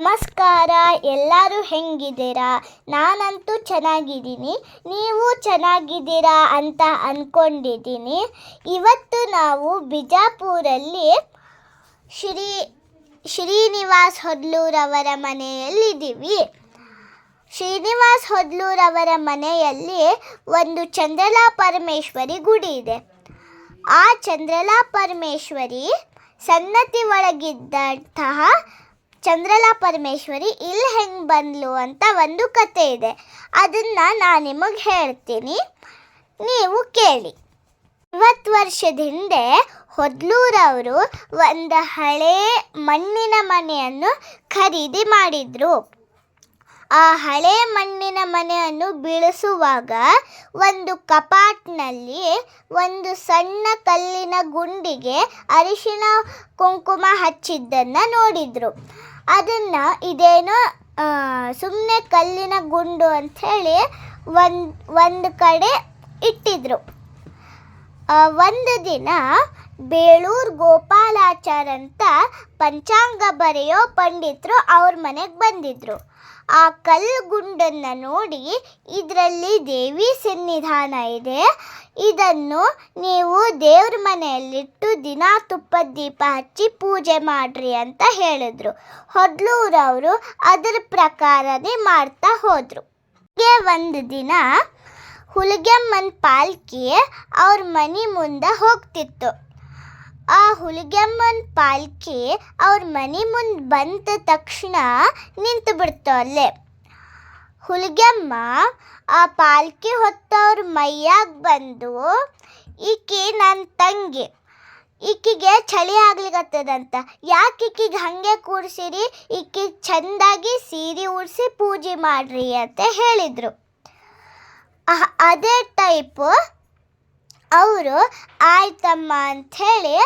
ನಮಸ್ಕಾರ. ಎಲ್ಲರೂ ಹೆಂಗಿದ್ದೀರಾ? ನಾನಂತೂ ಚೆನ್ನಾಗಿದ್ದೀನಿ. ನೀವು ಚೆನ್ನಾಗಿದ್ದೀರಾ ಅಂತ ಅಂದ್ಕೊಂಡಿದ್ದೀನಿ. ಇವತ್ತು ನಾವು ಬಿಜಾಪುರಲ್ಲಿ ಶ್ರೀನಿವಾಸ್ ಹೊದ್ಲೂರವರ ಮನೆಯಲ್ಲಿದ್ದೀವಿ. ಶ್ರೀನಿವಾಸ್ ಹೊದ್ಲೂರವರ ಮನೆಯಲ್ಲಿ ಒಂದು ಚಂದ್ರಲಾ ಪರಮೇಶ್ವರಿ ಗುಡಿ ಇದೆ. ಆ ಚಂದ್ರಲಾ ಪರಮೇಶ್ವರಿ ಸನ್ನತಿ ಒಳಗಿದ್ದಂತಹ ಚಂದ್ರಲಾ ಪರಮೇಶ್ವರಿ ಇಲ್ಲಿ ಹೆಂಗೆ ಬಂದ್ಲು ಅಂತ ಒಂದು ಕತೆ ಇದೆ. ಅದನ್ನು ನಾನು ನಿಮಗೆ ಹೇಳ್ತೀನಿ, ನೀವು ಕೇಳಿ. 50 ವರ್ಷದ ಹಿಂದೆ ಹೊದ್ಲೂರವರು ಒಂದು ಹಳೇ ಮಣ್ಣಿನ ಮನೆಯನ್ನು ಖರೀದಿ ಮಾಡಿದರು. ಆ ಹಳೆ ಮಣ್ಣಿನ ಮನೆಯನ್ನು ಬೀಳಿಸುವಾಗ ಒಂದು ಕಪಾಟಿನಲ್ಲಿ ಒಂದು ಸಣ್ಣ ಕಲ್ಲಿನ ಗುಂಡಿಗೆ ಅರಿಶಿನ ಕುಂಕುಮ ಹಚ್ಚಿದ್ದನ್ನು ನೋಡಿದರು. ಅದನ್ನು ಇದೇನೋ ಸುಮ್ಮನೆ ಕಲ್ಲಿನ ಗುಂಡು ಅಂಥೇಳಿ ಒಂದು ಕಡೆ ಇಟ್ಟಿದ್ರು. ಒಂದು ದಿನ ಬೇಳೂರು ಗೋಪಾಲಾಚಾರ್ ಅಂತ ಪಂಚಾಂಗ ಬರೆಯೋ ಪಂಡಿತರು ಅವ್ರ ಮನೆಗೆ ಬಂದಿದ್ರು. ಆ ಕಲ್ಲು ಗುಂಡನ್ನು ನೋಡಿ, ಇದರಲ್ಲಿ ದೇವಿ ಸನ್ನಿಧಾನ ಇದೆ, ಇದನ್ನು ನೀವು ದೇವ್ರ ಮನೆಯಲ್ಲಿಟ್ಟು ದಿನ ತುಪ್ಪದ ದೀಪ ಹಚ್ಚಿ ಪೂಜೆ ಮಾಡ್ರಿ ಅಂತ ಹೇಳಿದ್ರು. ಹೊದ್ಲೂರವರು ಅದರ ಪ್ರಕಾರನೇ ಮಾಡ್ತಾ ಹೋದರು. ಹೀಗೆ ಒಂದು ದಿನ ಹುಲಿಗೆಮ್ಮನ ಪಾಲ್ಕಿ ಅವ್ರ ಮನೆ ಮುಂದೆ ಹೋಗ್ತಿತ್ತು. ಆ ಹುಲಿಗೆಮ್ಮನ ಪಾಲ್ಕಿ ಅವ್ರ ಮನೆ ಮುಂದೆ ಬಂದ ತಕ್ಷಣ ನಿಂತು ಬಿಡ್ತು ಅಲ್ಲೇ. ಹುಲಿಗೆಮ್ಮ ಆ ಪಾಲ್ಕಿ ಹೊತ್ತವ್ರ ಮೈಯಾಗ ಬಂದು, ಈಕಿ ನನ್ನ ತಂಗಿ, ಈಕಿಗೆ ಚಳಿ ಆಗ್ಲಿಕತ್ತದಂತ, ಯಾಕೆ ಈಕಿಗೆ ಹಾಗೆ ಕೂರಿಸಿರಿ, ಈಕಿ ಚೆಂದಾಗಿ ಸೀರೆ ಉಡಿಸಿ ಪೂಜೆ ಮಾಡ್ರಿ ಅಂತ ಹೇಳಿದರು. ಅದೇ ಟೈಪು ಅವರು ಆಯ್ತಮ್ಮ ಅಂಥೇಳಿ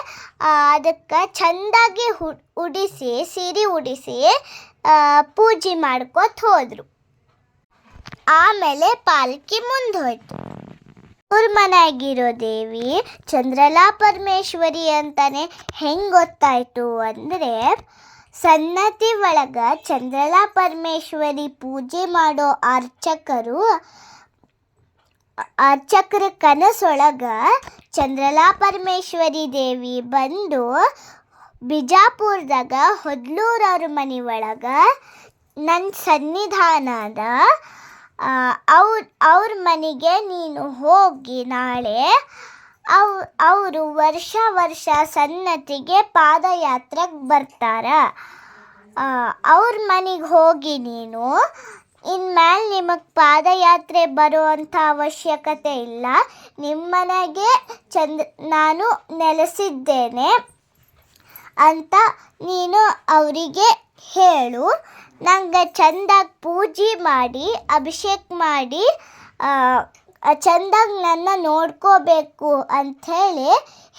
ಅದಕ್ಕೆ ಚೆಂದಾಗಿ ಉಡಿಸಿ ಸೀರೆ ಉಡಿಸಿ ಪೂಜೆ ಮಾಡ್ಕೊತ ಹೋದರು. ಆಮೇಲೆ ಪಾಲ್ಕಿ ಮುಂದೆ ಹೋಯ್ತು. ಅವ್ರ ಮನೆಯಾಗಿರೋ ದೇವಿ ಚಂದ್ರಲಾ ಪರಮೇಶ್ವರಿ ಅಂತಾನೆ ಹೆಂಗೆ ಗೊತ್ತಾಯಿತು ಅಂದರೆ, ಸನ್ನತಿ ಒಳಗೆ ಚಂದ್ರಲಾ ಪರಮೇಶ್ವರಿ ಪೂಜೆ ಮಾಡೋ ಅರ್ಚಕರ ಕನಸೊಳಗೆ ಚಂದ್ರಲಾ ಪರಮೇಶ್ವರಿ ದೇವಿ ಬಂದು ಬಿಜಾಪುರದಾಗ ಹೊದ್ಲೂರವ್ರ ಮನೆ ಒಳಗೆ ನನ್ನ ಸನ್ನಿಧಾನದ ಅವ್ರ ಮನೆಗೆ ನೀನು ಹೋಗಿ ನಾಳೆ ಅವರು ವರ್ಷ ಸನ್ನತಿಗೆ ಪಾದಯಾತ್ರೆಗೆ ಬರ್ತಾರೆ. ಅವ್ರ ಮನೆಗೆ ಹೋಗಿ ನೀನು ಇನ್ಮೇಲೆ ನಿಮಗೆ ಪಾದಯಾತ್ರೆ ಬರುವಂಥ ಅವಶ್ಯಕತೆ ಇಲ್ಲ, ನಿಮ್ಮ ಮನೆಗೆ ನಾನು ನೆಲೆಸಿದ್ದೇನೆ ಅಂತ ನೀನು ಅವರಿಗೆ ಹೇಳು. ನಂಗೆ ಚೆಂದಾಗಿ ಪೂಜೆ ಮಾಡಿ ಅಭಿಷೇಕ ಮಾಡಿ ಚೆಂದಾಗಿ ನನ್ನ ನೋಡ್ಕೋಬೇಕು ಅಂಥೇಳಿ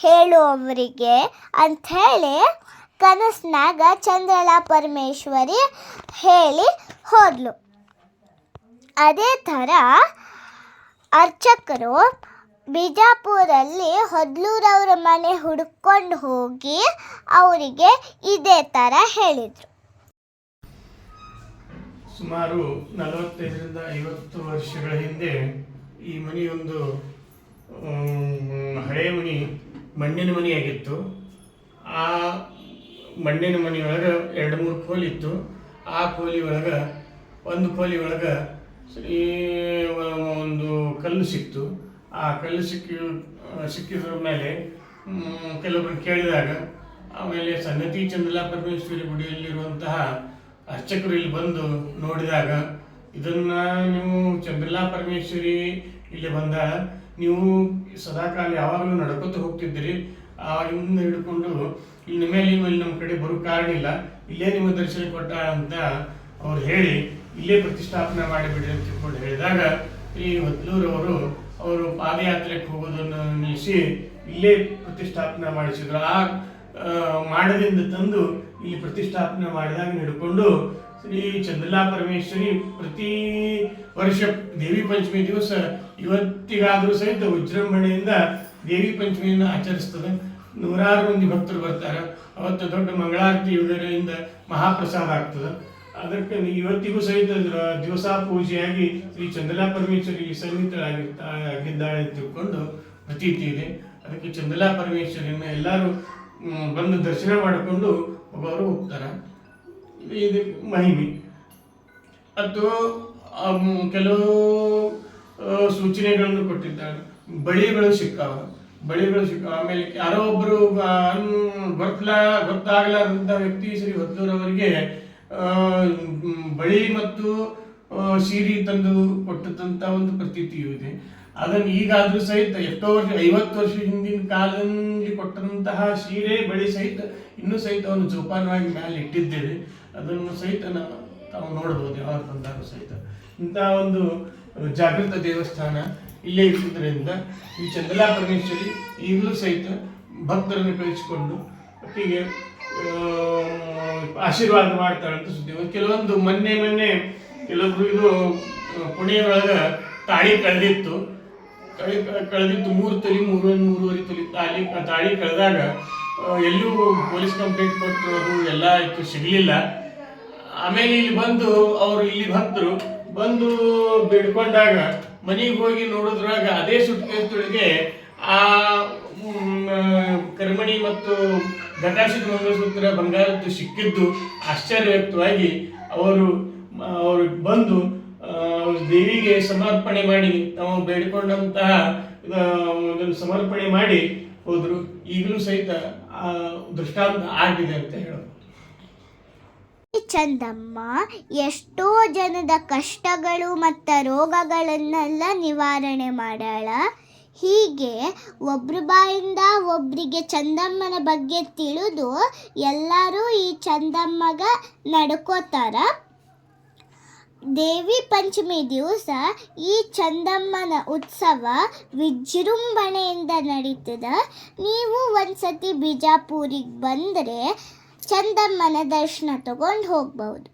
ಹೇಳು ಅವರಿಗೆ ಅಂಥೇಳಿ ಕನಸಿನಾಗ ಚಂದ್ರಲಾ ಪರಮೇಶ್ವರಿ ಹೇಳಿ ಹೋದ್ಲು. ಅದೇ ಥರ ಅರ್ಚಕರು ಬಿಜಾಪುರಲ್ಲಿ ಹೊದ್ಲೂರವ್ರ ಮನೆ ಹುಡ್ಕೊಂಡು ಹೋಗಿ ಅವರಿಗೆ ಇದೇ ಥರ ಹೇಳಿದರು. ಸುಮಾರು 45ರಿಂದ 50 ವರ್ಷಗಳ ಹಿಂದೆ ಈ ಮನೆಯೊಂದು ಹಳೆಯ ಮಣ್ಣಿನ ಮನೆಯಾಗಿತ್ತು. ಆ ಮಣ್ಣಿನ ಮನೆಯೊಳಗೆ 2-3 ಕೋಲಿತ್ತು. ಆ ಕೋಲಿ ಒಳಗೆ ಒಂದು ಕೋಲಿ ಒಳಗೆ ಒಂದು ಕಲ್ಲು ಸಿಕ್ತು. ಆ ಕಲ್ಲು ಸಿಕ್ಕಿದ್ರ ಮೇಲೆ ಕೆಲವೊಬ್ಬರು ಕೇಳಿದಾಗ, ಆಮೇಲೆ ಸನ್ನತಿ ಚಂದ್ರಲಾ ಪರಮೇಶ್ವರಿ ಗುಡಿಯಲ್ಲಿರುವಂತಹ ಅರ್ಚಕರು ಇಲ್ಲಿ ಬಂದು ನೋಡಿದಾಗ, ಇದನ್ನು ನೀವು ಚಂದ್ರಲಾ ಪರಮೇಶ್ವರಿ ಇಲ್ಲಿ ಬಂದಾಗ ನೀವು ಸದಾಕಾಲ ಯಾವಾಗಲೂ ನಡ್ಕೊತ ಹೋಗ್ತಿದ್ದೀರಿ, ಆವಾಗಿಂದ ಹಿಡ್ಕೊಂಡು ಇನ್ನು ಮೇಲೆ ಇಲ್ಲಿ ನಮ್ಮ ಕಡೆ ಬರೋ ಕಾರಣ ಇಲ್ಲ, ಇಲ್ಲೇ ನಿಮ್ಮ ದರ್ಶನ ಕೊಟ್ಟ ಅಂತ ಅವ್ರು ಹೇಳಿ ಇಲ್ಲೇ ಪ್ರತಿಷ್ಠಾಪನೆ ಮಾಡಿಬಿಡಿ ಅಂತ ತಿಳ್ಕೊಂಡು ಹೇಳಿದಾಗ, ಈ ಹೊದ್ಲೂರವರು ಅವರು ಪಾದಯಾತ್ರೆಗೆ ಹೋಗೋದನ್ನು ನಿಲ್ಲಿಸಿ ಇಲ್ಲೇ ಪ್ರತಿಷ್ಠಾಪನೆ ಮಾಡಿಸಿದ್ರು. ಆ ಮಾಡದಿಂದ ತಂದು ಇಲ್ಲಿ ಪ್ರತಿಷ್ಠಾಪನೆ ಮಾಡಿದಾಗ ಹಿಡ್ಕೊಂಡು ಶ್ರೀ ಚಂದ್ರಲಾ ಪರಮೇಶ್ವರಿ ಪ್ರತಿ ವರ್ಷ ದೇವಿ ಪಂಚಮಿ ದಿವಸ ಇವತ್ತಿಗಾದರೂ ಸಹಿತ ವಿಜೃಂಭಣೆಯಿಂದ ದೇವಿ ಪಂಚಮಿಯನ್ನು ಆಚರಿಸ್ತದೆ. ನೂರಾರು ಮಂದಿ ಭಕ್ತರು ಬರ್ತಾರೆ. ಅವತ್ತು ದೊಡ್ಡ ಮಂಗಳಾರತಿ ಇದರಿಂದ ಮಹಾಪ್ರಸಾದ ಆಗ್ತದೆ. ಅದಕ್ಕೆ ಇವತ್ತಿಗೂ ಸಹಿತ ದಿವಸ ಪೂಜೆಯಾಗಿ ಶ್ರೀ ಚಂದಲಾ ಪರಮೇಶ್ವರಿ ಸನ್ನಿಹಿತಳಾಗಿದ್ದಾಳೆ ಅಂತ ತಿಳ್ಕೊಂಡು ಪ್ರತೀತಿ ಇದೆ. ಅದಕ್ಕೆ ಚಂದಲಾ ಪರಮೇಶ್ವರಿನ ಎಲ್ಲರೂ ಬಂದು ದರ್ಶನ ಮಾಡಿಕೊಂಡು ಒಬ್ಬರು ಹೋಗ್ತಾರೆ. ಇದು ಮಹಿಮೆ. ಮತ್ತು ಕೆಲವು ಸೂಚನೆಗಳನ್ನು ಕೊಟ್ಟಿದ್ದಾರೆ. ಬಳಿಗಳು ಸಿಕ್ಕಾವ. ಆಮೇಲೆ ಯಾರೋ ಒಬ್ಬರು ಗೊತ್ತಾಗಲಾರಂಥ ವ್ಯಕ್ತಿ ಶ್ರೀ ಹೊದ್ಲೂರವರಿಗೆ ಬಳಿ ಮತ್ತು ಸೀರೆ ತಂದು ಕೊಟ್ಟಂತ ಒಂದು ಪ್ರತೀತಿಯೂ ಇದೆ. ಅದನ್ನು ಈಗಾದ್ರೂ ಸಹಿತ ಎಷ್ಟೋ ವರ್ಷ 50 ವರ್ಷ ಹಿಂದಿನ ಕಾಲದಲ್ಲಿ ಕೊಟ್ಟಂತಹ ಸೀರೆ ಬಳಿ ಸಹಿತ ಇನ್ನೂ ಸಹಿತ ಒಂದು ಜೋಪಾನವಾಗಿ ಮೇಲೆ ಇಟ್ಟಿದ್ದೇವೆ. ಅದನ್ನು ಸಹಿತ ತಾವು ನೋಡ್ಬೋದು ಯಾವಾಗ ಬಂದಾರು ಸಹಿತ. ಇಂತಹ ಒಂದು ಜಾಗೃತ ದೇವಸ್ಥಾನ ಇಲ್ಲೇ ಇರುವುದರಿಂದ ಈ ಚಂದಲಾ ಪರಮೇಶ್ವರಿ ಈಗಲೂ ಸಹಿತ ಭಕ್ತರನ್ನು ಕಳಿಸಿಕೊಂಡು ಒಟ್ಟಿಗೆ ಆಶೀರ್ವಾದ ಮಾಡ್ತಾಳೆ ಅಂತ ಸುದ್ದಿ. ಕೆಲವೊಂದು ಮೊನ್ನೆ ಕೆಲವೊಬ್ರು ಇದು ಪುಣೆಯೊಳಗೆ ತಾಳಿ ಕಳೆದಿತ್ತು 3 ತೊಲಿ 3.5 ತೊಲಿ ತಾಳಿ ಕಳೆದಾಗ ಎಲ್ಲೂ ಪೊಲೀಸ್ ಕಂಪ್ಲೇಂಟ್ ಕೊಟ್ಟರು, ಅದು ಎಲ್ಲ ಇತ್ತು, ಸಿಗಲಿಲ್ಲ. ಆಮೇಲೆ ಇಲ್ಲಿ ಬಂದು ಅವರು ಇಲ್ಲಿ ಭಕ್ತರು ಬಂದು ಬೇಡ್ಕೊಂಡಾಗ ಮನೆಗೆ ಹೋಗಿ ನೋಡಿದ್ರಾಗ ಅದೇ ಸುಟ್ಕೇಸೊಳಗೆ ಆ ಕರ್ಮಣಿ ಮತ್ತು ಘಟಾಶಿದ ಮಂಗಲಸೂತ್ರ ಬಂಗಾರದ್ದು ಸಿಕ್ಕಿದ್ದು ಆಶ್ಚರ್ಯ ವ್ಯಕ್ತವಾಗಿ ಅವರು ಬಂದು ದೇವಿಗೆ ಸಮರ್ಪಣೆ ಮಾಡಿ ತಾವು ಬೇಡಿಕೊಂಡಂತಹ ಇದನ್ನು ಸಮರ್ಪಣೆ ಮಾಡಿ ಹೋದ್ರು. ಈಗಲೂ ಸಹಿತ ಆ ದೃಷ್ಟಾಂತ ಆಗಿದೆ ಅಂತ ಹೇಳೋದು. ಚಂದಮ್ಮ ಎಷ್ಟೋ ಜನದ ಕಷ್ಟಗಳು ಮತ್ತು ರೋಗಗಳನ್ನೆಲ್ಲ ನಿವಾರಣೆ ಮಾಡ್ಯಾಳ. ಹೀಗೆ ಒಬ್ರ ಬಾಯಿಂದ ಒಬ್ರಿಗೆ ಚಂದಮ್ಮನ ಬಗ್ಗೆ ತಿಳಿದು ಎಲ್ಲರೂ ಈ ಚಂದಮ್ಮಗ ನಡ್ಕೋತಾರ. ದೇವಿ ಪಂಚಮಿ ದಿವಸ ಈ ಚಂದಮ್ಮನ ಉತ್ಸವ ವಿಜೃಂಭಣೆಯಿಂದ ನಡೀತದ. ನೀವು ಒಂದ್ಸತಿ ಬಿಜಾಪುರಿಗೆ ಬಂದರೆ ಚಂದಮ್ಮನ ದರ್ಶನ ತಗೊಂಡು ಹೋಗ್ಬಹುದು.